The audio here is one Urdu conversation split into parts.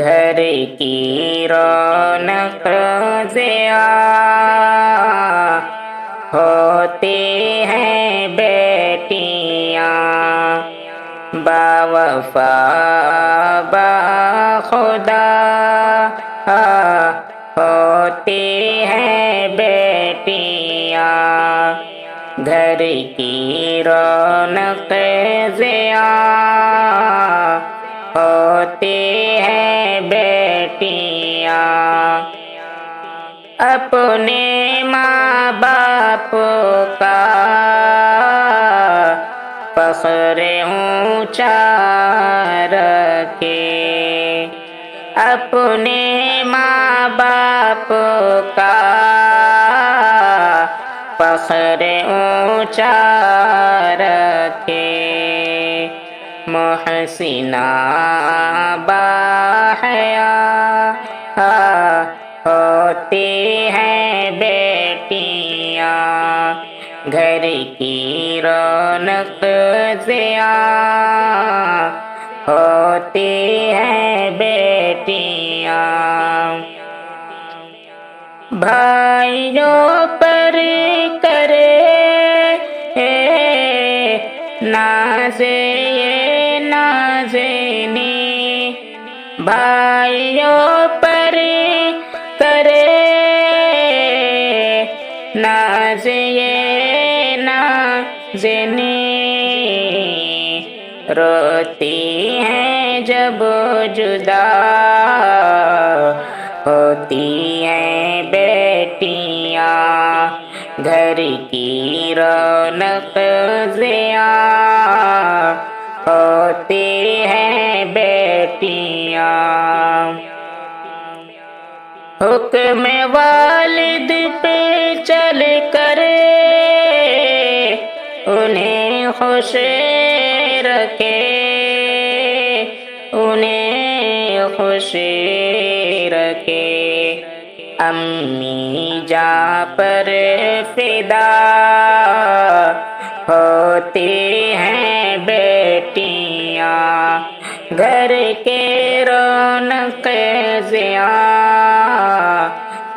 گھر کی رونق ضیا ہوتی ہیں بیٹیاں، باوفا باخدا ہوتی ہیں بیٹیاں، گھر کی رونق ضیا ہوتی ہیں بیٹیاں، اپنے ماں باپ کا فخر اونچا رکھے، اپنے ماں باپ کا فخر اونچا رکھے، محسنہ باحیا ہوتی ہیں بیٹیاں، گھر کی رونق ضیا ہوتی ہیں بیٹیاں، بھائیوں پر کرے ناز یہ نازنی، بھائیوں پر کرے ناز یہ نازنی، روتی ہیں جب جدا ہوتی ہیں بیٹیاں، گھر کی رونق ضیا ہوتی ہیں بیٹیاں، حکم والد پہ چل کر انہیں خوش رکھے، انہیں خوش رکھے، امی جاں پر فدا ہوتی ہیں بیٹیاں، گھر کے رونق ضیا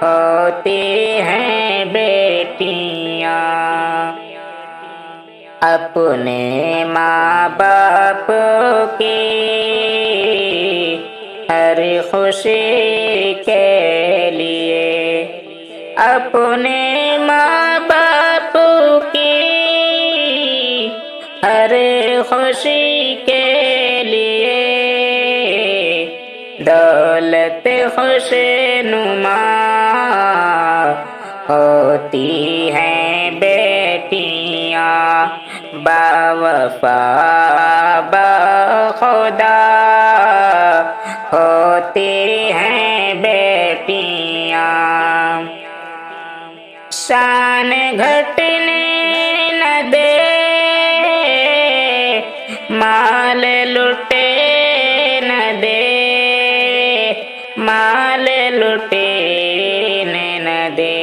ہوتی ہیں بیٹیاں، اپنے ماں باپ کی ہر خوشی کے لیے، اپنے ماں باپ کی ہر خوشی کے لیے، دولت خوش نما ہوتی ہیں بیٹیاں، باوفا باخدا ہوتی ہیں بیٹیاں، شان گھٹنے نہ دے مال لٹے نہ دے، مال لٹے نہ دے،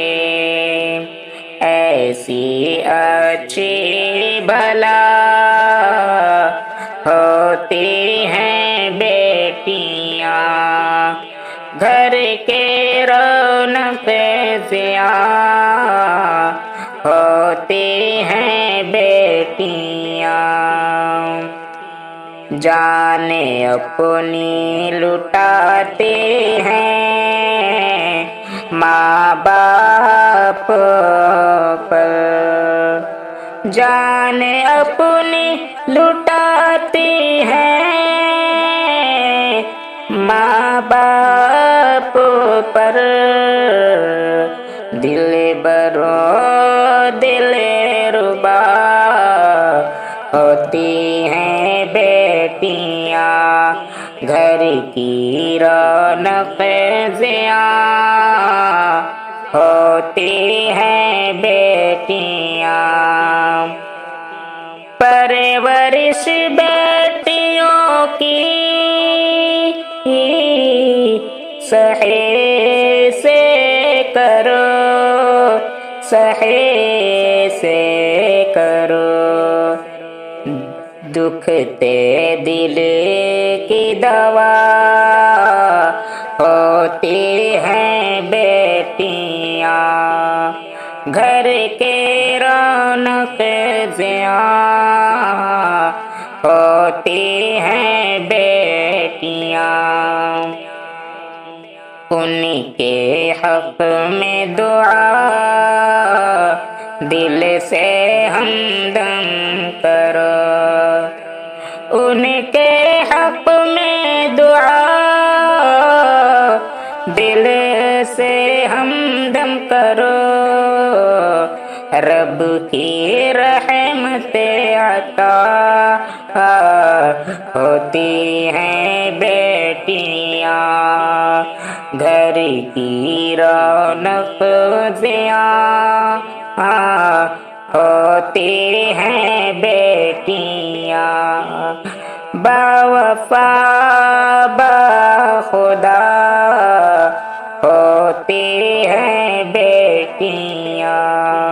ایسی اچھی بھلا ہوتی ہیں بیٹیاں، گھر کے رونق ضیا ہوتی ہیں بیٹیاں، جان اپنی لٹاتے ہیں ماں باپ پر، جان اپنی لٹاتی ہیں ماں باپ پر، دل برو دل ربا ہوتی ہیں بیٹیاں، گھر کی رونق ضیا ہوتی ہیں بیٹیاں، پرورش بیٹیوں کی صحیح سے کرو، صحیح سے کرو، دکھتے دل کی دوا ہوتی ہیں بیٹیاں، گھر کے رونق زیاں ہوتی ہیں بیٹیاں، ان کے حق میں دعا دل سے ہمدم کرو، ان کے حق میں دعا دل سے ہمدم کرو، رب کی رحمت عطا ہوتی ہیں بیٹیاں، گھر کی رونق زیاں ہوتی ہیں بیٹیاں، باوفا باخدا ہوتی ہیں بیٹیاں۔